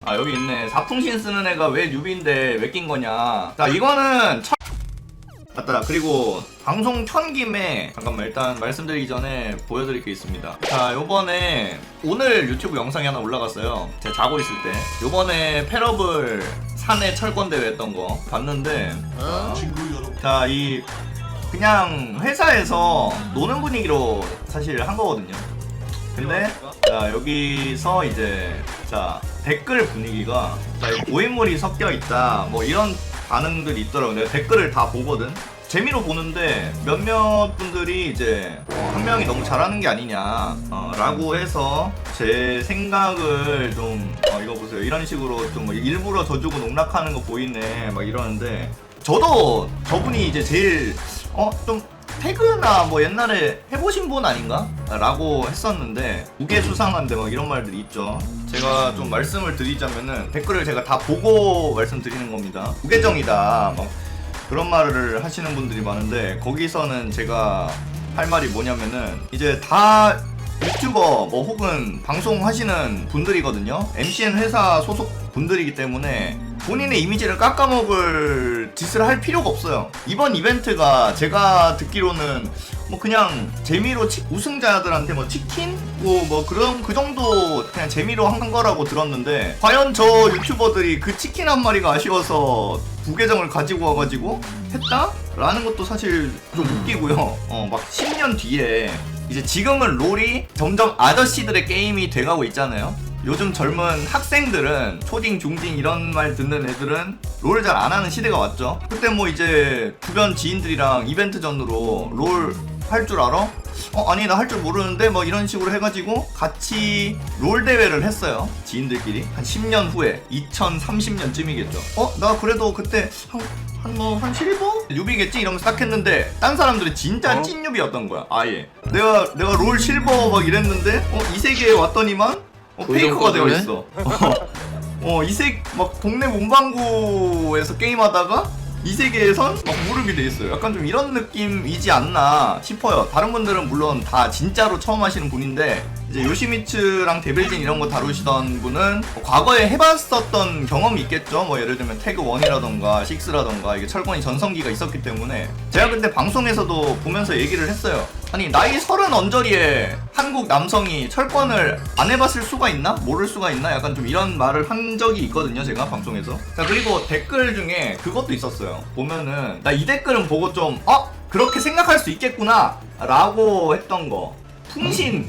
아 여기 있네. 사풍신 쓰는 애가 왜 뉴비인데 왜 낀 거냐. 자 이거는 맞다. 그리고 방송 켠 김에 잠깐만 일단 말씀드리기 전에 보여드릴 게 있습니다. 자 요번에 오늘 유튜브 영상이 하나 올라갔어요. 제가 자고 있을 때 요번에 패러블 산에 철권 대회 했던 거 봤는데 자 이 그냥 회사에서 노는 분위기로 사실 한 거거든요. 근데 자 여기서 이제 자 댓글 분위기가 자 고인물이 섞여 있다 뭐 이런 반응들이 있더라고요. 내가 댓글을 다 보거든. 재미로 보는데 몇몇 분들이 이제 한 명이 너무 잘하는 게 아니냐 라고 해서 제 생각을 좀 이거 보세요 이런 식으로 좀 일부러 져주고 농락하는 거 보이네 막 이러는데 저도 저분이 이제 제일 좀 태그나 뭐 옛날에 해보신 분 아닌가? 라고 했었는데 무게 수상한데 막 이런 말들이 있죠. 제가 좀 말씀을 드리자면은 댓글을 제가 다 보고 말씀드리는 겁니다. 무계정이다 막 그런 말을 하시는 분들이 많은데 거기서는 제가 할 말이 뭐냐면은 이제 다 유튜버 뭐 혹은 방송하시는 분들이거든요. MCN 회사 소속 분들이기 때문에 본인의 이미지를 깎아먹을 짓을 할 필요가 없어요. 이번 이벤트가 제가 듣기로는 뭐 그냥 재미로 우승자들한테 뭐 치킨? 뭐 그런 그 정도 그냥 재미로 한 거라고 들었는데 과연 저 유튜버들이 그 치킨 한 마리가 아쉬워서 부계정을 가지고 와가지고 했다? 라는 것도 사실 좀 웃기고요. 막 10년 뒤에 이제 지금은 롤이 점점 아저씨들의 게임이 돼가고 있잖아요. 요즘 젊은 학생들은 초딩, 중딩 이런 말 듣는 애들은 롤을 잘 안 하는 시대가 왔죠. 그때 뭐 이제 주변 지인들이랑 이벤트 전으로 롤 할 줄 알아? 아니 나 할 줄 모르는데 뭐 이런 식으로 해가지고 같이 롤 대회를 했어요. 지인들끼리 한 10년 후에 2030년쯤이겠죠. 나 그래도 그때 한 실버? 뉴비겠지? 이러면서 딱 했는데 딴 사람들은 진짜 찐 뉴비였던 거야. 아예 내가 롤 실버 막 이랬는데 이 세계에 왔더니만 페이커가 되어 있어. 이색 막 동네 문방구에서 게임하다가 이 세계에선 막 무릎이 돼 있어요. 약간 좀 이런 느낌이지 않나 싶어요. 다른 분들은 물론 다 진짜로 처음 하시는 분인데 이제 요시미츠랑 데빌진 이런 거 다루시던 분은 과거에 해봤었던 경험이 있겠죠. 뭐 예를 들면 태그 1이라던가 6라던가 이게 철권이 전성기가 있었기 때문에 제가 근데 방송에서도 보면서 얘기를 했어요. 아니 나이 30 언저리에 한국 남성이 철권을 안 해봤을 수가 있나? 모를 수가 있나? 약간 좀 이런 말을 한 적이 있거든요 제가 방송에서. 자 그리고 댓글 중에 그것도 있었어요. 보면은 나 이 댓글은 보고 좀 그렇게 생각할 수 있겠구나 라고 했던 거. 풍신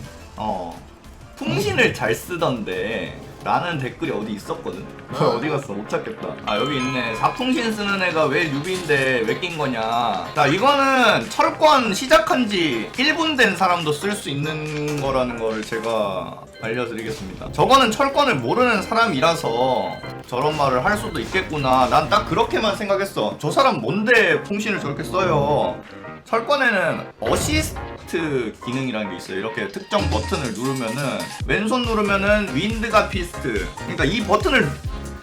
풍신을 잘 쓰던데 라는 댓글이 어디 있었거든. 어디 갔어? 못 찾겠다. 아 여기 있네. 사풍신 쓰는 애가 왜 뉴비인데 왜 낀 거냐. 자 이거는 철권 시작한 지 1분 된 사람도 쓸 수 있는 거라는 거를 제가 알려드리겠습니다. 저거는 철권을 모르는 사람이라서 저런 말을 할 수도 있겠구나. 난 딱 그렇게만 생각했어. 저 사람 뭔데 풍신을 저렇게 써요. 철권에는 어시스트 기능이라는 게 있어요. 이렇게 특정 버튼을 누르면은 왼손 누르면은 윈드가 피스트. 그러니까 이 버튼을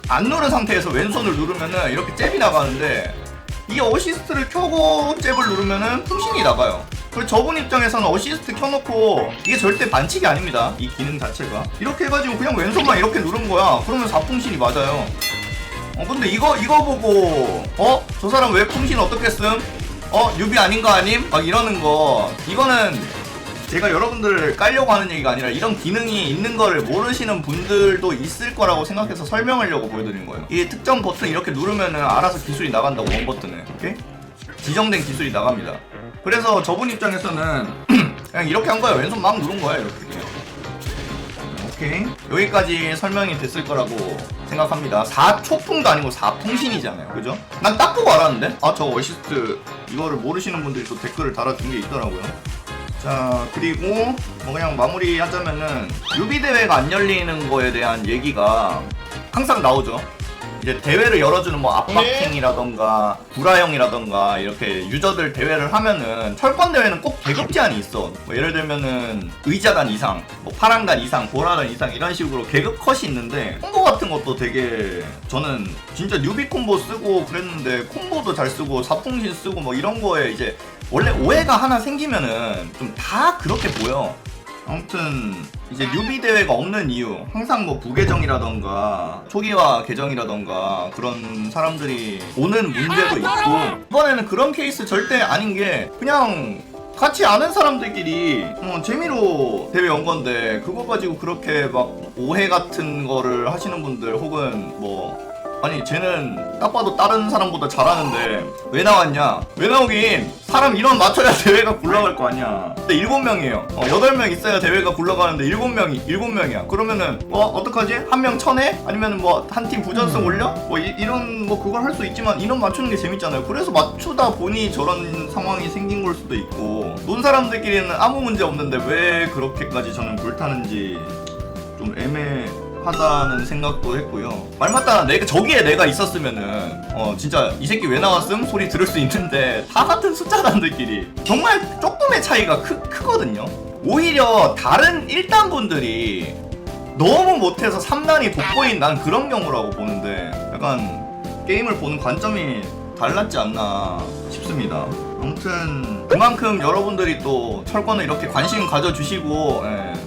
안 누른 상태에서 왼손을 누르면은 이렇게 잽이 나가는데 이 어시스트를 켜고 잽을 누르면은 풍신이 나가요. 그리고 저분 입장에서는 어시스트 켜놓고 이게 절대 반칙이 아닙니다. 이 기능 자체가 이렇게 해가지고 그냥 왼손만 이렇게 누른 거야. 그러면 4풍신이 맞아요. 근데 이거 보고 저 사람 왜 풍신 어떻게 쓴? 뉴비 아닌 거 아님? 막 이러는 거. 이거는 제가 여러분들을 깔려고 하는 얘기가 아니라 이런 기능이 있는 거를 모르시는 분들도 있을 거라고 생각해서 설명하려고 보여드린 거예요. 이 특정 버튼 이렇게 누르면은 알아서 기술이 나간다고. 원 버튼에 이렇게 지정된 기술이 나갑니다. 그래서 저분 입장에서는 그냥 이렇게 한 거예요. 왼손 막 누른 거예요. 이렇게. 오케이. 여기까지 설명이 됐을 거라고 생각합니다. 4초풍도 아니고 4풍신이잖아요. 그죠? 난 딱 보고 알았는데? 저 어시스트 이거를 모르시는 분들이 또 댓글을 달아준 게 있더라고요. 자 그리고 뭐 그냥 마무리 하자면은 유비 대회가 안 열리는 거에 대한 얘기가 항상 나오죠. 이제 대회를 열어주는 뭐 압박킹이라던가 구라형이라던가 이렇게 유저들 대회를 하면은 철권 대회는 꼭 계급 제한이 있어. 뭐 예를 들면은 의자단 이상, 뭐 파랑단 이상, 보라단 이상 이런 식으로 계급 컷이 있는데 콤보 같은 것도 되게 저는 진짜 뉴비 콤보 쓰고 그랬는데 콤보도 잘 쓰고 사풍신 쓰고 뭐 이런 거에 이제 원래 오해가 하나 생기면은 좀 다 그렇게 보여. 아무튼 이제 뉴비 대회가 없는 이유, 항상 뭐 부계정이라던가 초기화 계정이라던가 그런 사람들이 오는 문제도 있고, 이번에는 그런 케이스 절대 아닌 게 그냥 같이 아는 사람들끼리 재미로 대회 온 건데, 그거 가지고 그렇게 막 오해 같은 거를 하시는 분들, 혹은 뭐 아니 쟤는 딱 봐도 다른 사람보다 잘하는데 왜 나왔냐, 왜 나오긴, 사람 인원 맞춰야 대회가 굴러갈 거 아니야. 근데 7명이에요 8명 있어야 대회가 굴러가는데 7명이야. 그러면은 어떡하지? 한 명 쳐내? 아니면 뭐 한 팀 부전승 올려? 뭐 이런 뭐 그걸 할 수 있지만 인원 맞추는 게 재밌잖아요. 그래서 맞추다 보니 저런 상황이 생긴 걸 수도 있고, 논 사람들끼리는 아무 문제 없는데 왜 그렇게까지 저는 불타는지 좀 하다는 생각도 했고요. 말 맞다, 저기에 내가 있었으면은 진짜 이 새끼 왜 나왔음? 소리 들을 수 있는데, 다 같은 숫자단들끼리 정말 조금의 차이가 크거든요. 오히려 다른 1단 분들이 너무 못해서 3단이 돋보인, 난 그런 경우라고 보는데, 약간 게임을 보는 관점이 달랐지 않나 싶습니다. 아무튼 그만큼 여러분들이 또 철권을 이렇게 관심 가져주시고,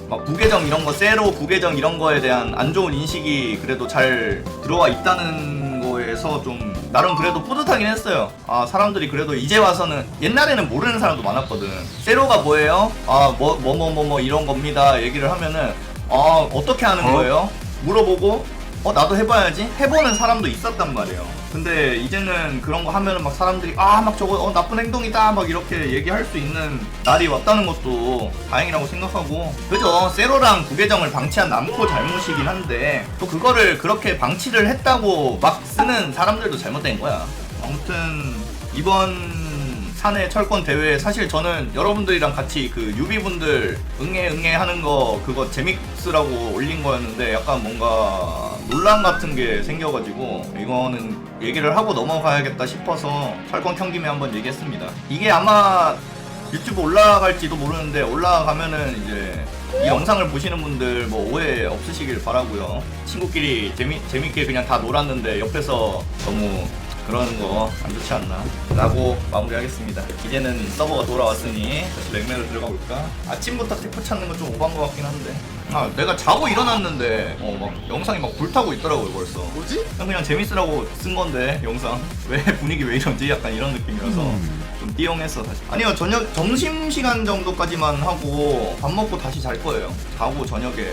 막 부계정 이런 거, 세로 부계정 이런 거에 대한 안 좋은 인식이 그래도 잘 들어와 있다는 거에서 좀 나름 그래도 뿌듯하긴 했어요. 아, 사람들이 그래도 이제 와서는, 옛날에는 모르는 사람도 많았거든. 세로가 뭐예요? 아, 뭐 이런 겁니다 얘기를 하면은, 아, 어떻게 하는 거예요? 물어보고 나도 해봐야지, 해보는 사람도 있었단 말이에요. 근데 이제는 그런 거 하면은 막 사람들이 막 저거 나쁜 행동이다 막 이렇게 얘기할 수 있는 날이 왔다는 것도 다행이라고 생각하고, 그죠? 세로랑 부계정을 방치한 남코 잘못이긴 한데, 또 그거를 그렇게 방치를 했다고 막 쓰는 사람들도 잘못된 거야. 아무튼 이번 사내 철권 대회, 사실 저는 여러분들이랑 같이 그 유비분들 응애 하는 거 그거 재밌으라고 올린 거였는데, 약간 뭔가 논란 같은 게 생겨가지고 이거는 얘기를 하고 넘어가야겠다 싶어서 철권 켠 김에 한번 얘기했습니다. 이게 아마 유튜브 올라갈지도 모르는데, 올라가면은 이제 이 영상을 보시는 분들 뭐 오해 없으시길 바라고요. 친구끼리 재밌게 그냥 다 놀았는데 옆에서 너무 그러는 거 안 좋지 않나 라고 마무리하겠습니다. 이제는 서버가 돌아왔으니 다시 랭맥을 들어가 볼까? 아침부터 태프 찾는 건 좀 오반 거 같긴 한데, 내가 자고 일어났는데 막 영상이 막 불타고 있더라고요 벌써. 뭐지? 그냥 재밌으라고 쓴 건데 영상 왜 분위기 왜 이런지 약간 이런 느낌이라서 좀 띠용했어 사실. 아니요, 점심시간 정도까지만 하고 밥 먹고 다시 잘 거예요. 자고 저녁에